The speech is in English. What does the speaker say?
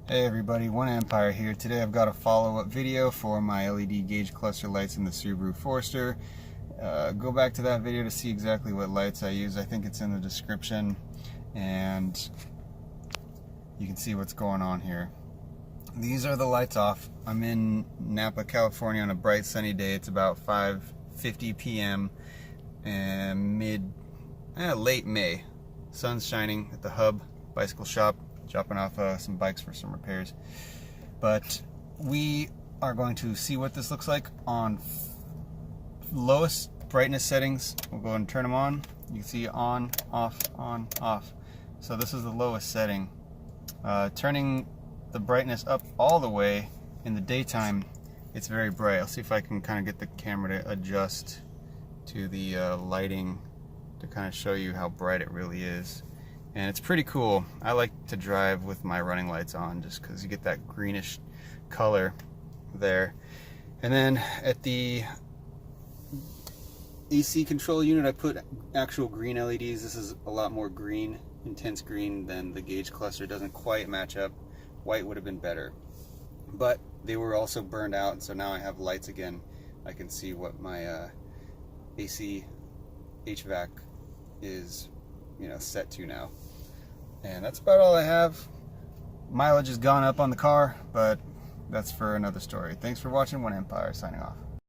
Hey everybody, One Empire here. Today I've got a follow-up video for my LED gauge cluster lights in the Subaru Forester. Go back to that video to see exactly what lights I use. I think it's in the description and you can see what's going on here. These are the lights off. I'm in Napa, California on a bright sunny day. It's about 5:50 p.m. and late May. Sun's shining at the Hub bicycle shop, dropping off some bikes for some repairs. But we are going to see what this looks like on lowest brightness settings. We'll go ahead and turn them on. You can see on, off, on, off. So this is the lowest setting. Turning the brightness up all the way in the daytime, it's very bright. I'll see if I can kind of get the camera to adjust to the lighting to kind of show you how bright it really is. And it's pretty cool. I like to drive with my running lights on just because you get that greenish color there. And then at the AC control unit, I put actual green LEDs. This is a lot more green, intense green than the gauge cluster. It doesn't quite match up. White would have been better. But they were also burned out, and so now I have lights again. I can see what my AC HVAC is, set to now. And that's about all I have. Mileage has gone up on the car, but that's for another story. Thanks for watching. One Empire signing off.